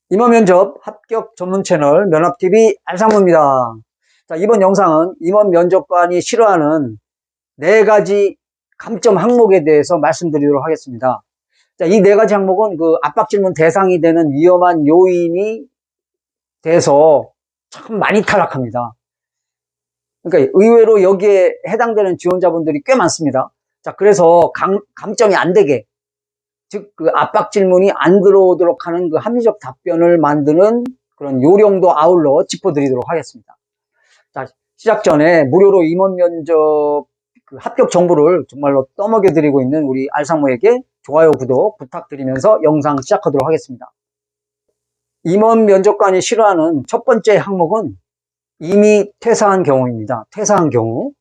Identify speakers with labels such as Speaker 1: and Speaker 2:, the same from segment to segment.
Speaker 1: 임원면접 합격 전문 채널 면합TV 알상무입니다. 자, 이번 영상은 임원 면접관이 싫어하는 4가지 감점 항목에 대해서 말씀드리도록 하겠습니다. 자, 이 4가지 항목은 그 압박 질문 대상이 되는 위험한 요인이 돼서 참 많이 탈락합니다. 그러니까 의외로 여기에 해당되는 지원자분들이 꽤 많습니다. 자, 그래서 감점이 안 되게, 즉, 그 압박 질문이 안 들어오도록 하는 그 합리적 답변을 만드는 그런 요령도 아울러 짚어드리도록 하겠습니다. 자, 시작 전에 무료로 임원 면접 그 합격 정보를 정말로 떠먹여드리고 있는 우리 알상무에게 좋아요, 구독 부탁드리면서 영상 시작하도록 하겠습니다. 임원 면접관이 싫어하는 첫 번째 항목은 이미 퇴사한 경우입니다. 퇴사한 경우.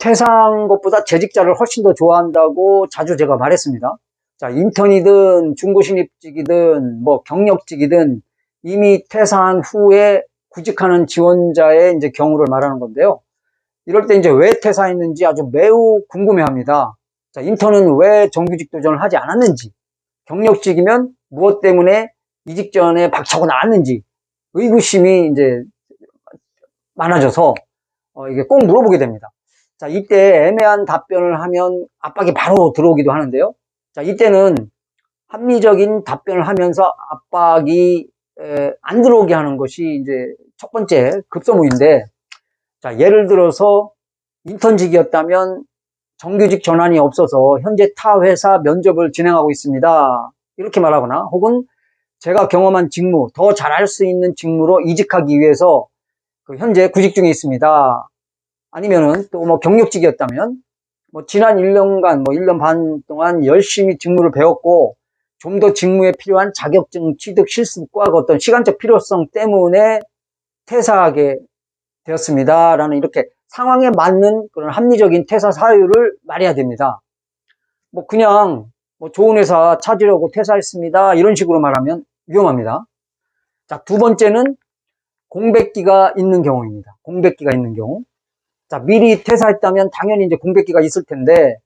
Speaker 1: 퇴사한 것보다 재직자를 훨씬 더 좋아한다고 자주 제가 말했습니다. 자, 인턴이든 중고신입직이든 뭐 경력직이든 이미 퇴사한 후에 구직하는 지원자의 이제 경우를 말하는 건데요. 이럴 때 이제 왜 퇴사했는지 아주 매우 궁금해합니다. 자, 인턴은 왜 정규직 도전을 하지 않았는지, 경력직이면 무엇 때문에 이직 전에 박차고 나왔는지 의구심이 이제 많아져서 이게 꼭 물어보게 됩니다. 자, 이때 애매한 답변을 하면 압박이 바로 들어오기도 하는데요. 자, 이때는 합리적인 답변을 하면서 압박이 안 들어오게 하는 것이 이제 첫 번째 급선무인데, 자, 예를 들어서 인턴직이었다면 정규직 전환이 없어서 현재 타 회사 면접을 진행하고 있습니다. 이렇게 말하거나, 혹은 제가 경험한 직무, 더 잘할 수 있는 직무로 이직하기 위해서 현재 구직 중에 있습니다. 아니면은 또 뭐 경력직이었다면 뭐 지난 1년간, 1년 반 동안 열심히 직무를 배웠고 좀 더 직무에 필요한 자격증 취득 실습과 어떤 시간적 필요성 때문에 퇴사하게 되었습니다. 라는 이렇게 상황에 맞는 그런 합리적인 퇴사 사유를 말해야 됩니다. 뭐 그냥 뭐 좋은 회사 찾으려고 퇴사했습니다. 이런 식으로 말하면 위험합니다. 자, 두 번째는 공백기가 있는 경우입니다. 공백기가 있는 경우. 자, 미리 퇴사했다면 당연히 이제 공백기가 있을 텐데,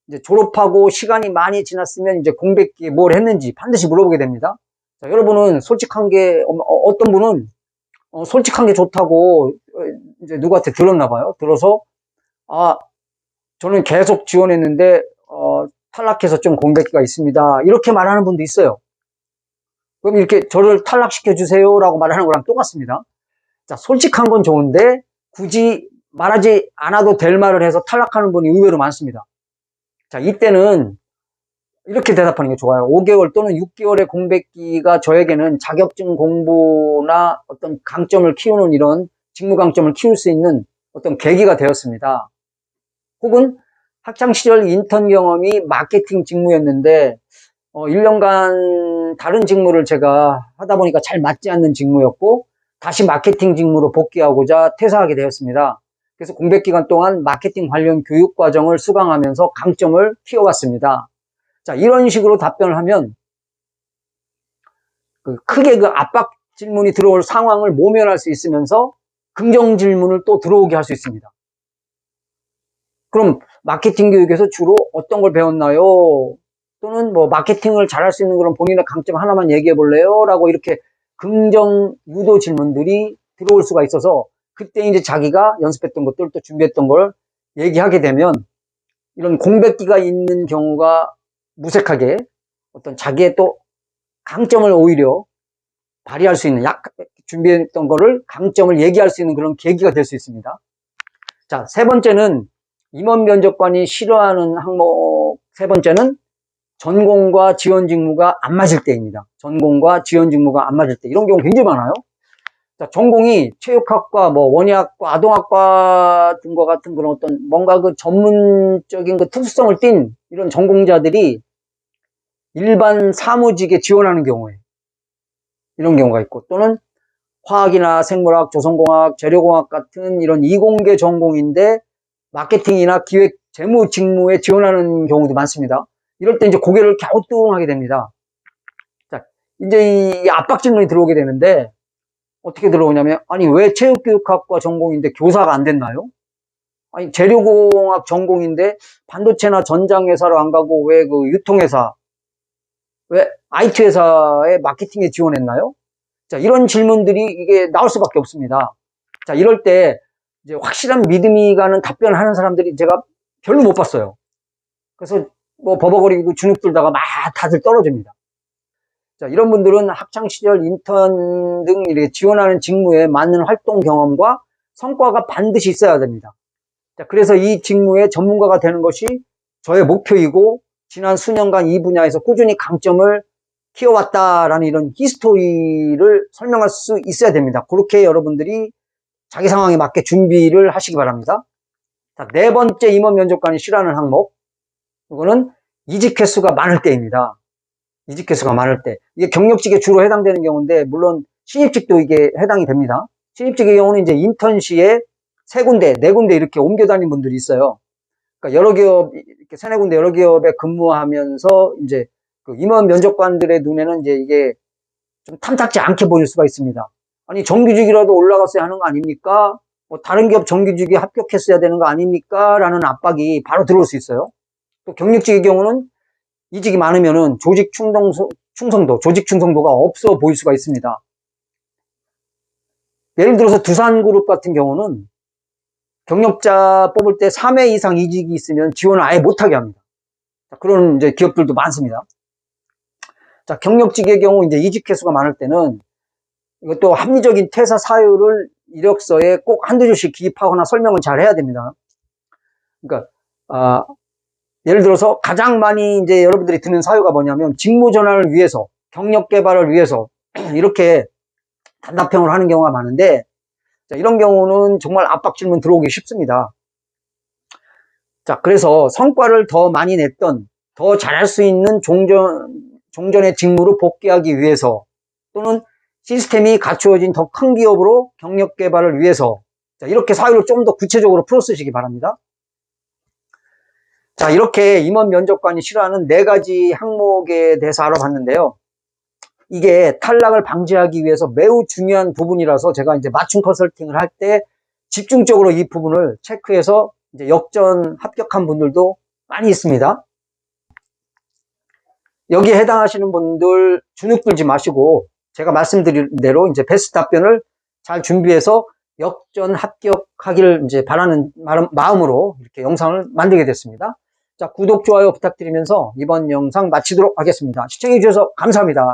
Speaker 1: 이제 졸업하고 시간이 많이 지났으면 이제 공백기에 뭘 했는지 반드시 물어보게 됩니다. 자, 여러분은 솔직한 게, 어떤 분은 솔직한 게 좋다고 이제 누구한테 들었나 봐요. 들어서, 아, 저는 계속 지원했는데, 탈락해서 좀 공백기가 있습니다. 이렇게 말하는 분도 있어요. 그럼 이렇게 저를 탈락시켜 주세요라고 말하는 거랑 똑같습니다. 자, 솔직한 건 좋은데, 굳이 말하지 않아도 될 말을 해서 탈락하는 분이 의외로 많습니다. 자, 이때는 이렇게 대답하는 게 좋아요. 5개월 또는 6개월의 공백기가 저에게는 자격증 공부나 어떤 강점을 키우는 이런 직무 강점을 키울 수 있는 어떤 계기가 되었습니다. 혹은 학창시절 인턴 경험이 마케팅 직무였는데 1년간 다른 직무를 제가 하다 보니까 잘 맞지 않는 직무였고 다시 마케팅 직무로 복귀하고자 퇴사하게 되었습니다. 그래서 공백 기간 동안 마케팅 관련 교육 과정을 수강하면서 강점을 키워왔습니다. 자, 이런 식으로 답변을 하면 크게 그 압박 질문이 들어올 상황을 모면할 수 있으면서 긍정 질문을 또 들어오게 할 수 있습니다. 그럼 마케팅 교육에서 주로 어떤 걸 배웠나요? 또는 뭐 마케팅을 잘할 수 있는 그런 본인의 강점 하나만 얘기해 볼래요? 라고 이렇게 긍정 유도 질문들이 들어올 수가 있어서 그때 이제 자기가 연습했던 것들 또 준비했던 걸 얘기하게 되면 이런 공백기가 있는 경우가 무색하게 어떤 자기의 또 강점을 오히려 발휘할 수 있는 준비했던 거를 강점을 얘기할 수 있는 그런 계기가 될 수 있습니다. 자, 세 번째는 임원 면접관이 싫어하는 항목 세 번째는 전공과 지원 직무가 안 맞을 때입니다. 전공과 지원 직무가 안 맞을 때 이런 경우 굉장히 많아요. 자, 전공이 체육학과, 뭐 원예학과, 아동학과 등과 같은 그런 어떤 뭔가 그 전문적인 그 특수성을 띤 이런 전공자들이 일반 사무직에 지원하는 경우에 이런 경우가 있고 또는 화학이나 생물학, 조선공학, 재료공학 같은 이런 이공계 전공인데 마케팅이나 기획, 재무 직무에 지원하는 경우도 많습니다. 이럴 때 이제 고개를 갸우뚱하게 됩니다. 자, 이제 이 압박 질문이 들어오게 되는데 어떻게 들어오냐면 아니 왜 체육교육학과 전공인데 교사가 안 됐나요? 아니 재료공학 전공인데 반도체나 전장회사로 안 가고 왜 그 유통회사 왜 IT 회사의 마케팅에 지원했나요? 자, 이런 질문들이 이게 나올 수밖에 없습니다. 자, 이럴 때 이제 확실한 믿음이 가는 답변을 하는 사람들이 제가 별로 못 봤어요. 그래서 뭐 버벅거리고 주눅 들다가 막 다들 떨어집니다. 자, 이런 분들은 학창시절 인턴 등 이렇게 지원하는 직무에 맞는 활동 경험과 성과가 반드시 있어야 됩니다. 자, 그래서 이 직무의 전문가가 되는 것이 저의 목표이고 지난 수년간 이 분야에서 꾸준히 강점을 키워왔다라는 이런 히스토리를 설명할 수 있어야 됩니다. 그렇게 여러분들이 자기 상황에 맞게 준비를 하시기 바랍니다. 자, 네 번째 임원 면접관이 싫어하는 항목. 이거는 이직 횟수가 많을 때입니다. 이직 횟수가 많을 때. 이게 경력직에 주로 해당되는 경우인데, 물론 신입직도 이게 해당이 됩니다. 신입직의 경우는 이제 인턴 시에 세 군데, 네 군데 이렇게 옮겨 다닌 분들이 있어요. 그러니까 여러 기업, 이렇게 세네 군데 여러 기업에 근무하면서 이제 그 임원 면접관들의 눈에는 이제 이게 좀 탐탁지 않게 보일 수가 있습니다. 아니, 정규직이라도 올라갔어야 하는 거 아닙니까? 뭐 다른 기업 정규직이 합격했어야 되는 거 아닙니까? 라는 압박이 바로 들어올 수 있어요. 또 경력직의 경우는 이직이 많으면은 조직 충성도가 없어 보일 수가 있습니다. 예를 들어서 두산그룹 같은 경우는 경력자 뽑을 때 3회 이상 이직이 있으면 지원을 아예 못하게 합니다. 그런 이제 기업들도 많습니다. 자, 경력직의 경우 이제 이직 횟수가 많을 때는 이것도 합리적인 퇴사 사유를 이력서에 꼭 한두 줄씩 기입하거나 설명을 잘 해야 됩니다. 그러니까, 예를 들어서 가장 많이 이제 여러분들이 듣는 사유가 뭐냐면 직무 전환을 위해서, 경력 개발을 위해서 이렇게 단답형을 하는 경우가 많은데, 자, 이런 경우는 정말 압박 질문 들어오기 쉽습니다. 자, 그래서 성과를 더 많이 냈던, 더 잘할 수 있는 종전의 직무로 복귀하기 위해서, 또는 시스템이 갖추어진 더 큰 기업으로 경력 개발을 위해서, 자, 이렇게 사유를 좀 더 구체적으로 풀어 쓰시기 바랍니다. 자, 이렇게 임원 면접관이 싫어하는 네 가지 항목에 대해서 알아봤는데요. 이게 탈락을 방지하기 위해서 매우 중요한 부분이라서 제가 이제 맞춤 컨설팅을 할 때 집중적으로 이 부분을 체크해서 이제 역전 합격한 분들도 많이 있습니다. 여기에 해당하시는 분들 주눅 들지 마시고 제가 말씀드린 대로 이제 베스트 답변을 잘 준비해서 역전 합격하기를 이제 바라는 마음으로 이렇게 영상을 만들게 됐습니다. 자, 구독, 좋아요 부탁드리면서 이번 영상 마치도록 하겠습니다. 시청해 주셔서 감사합니다.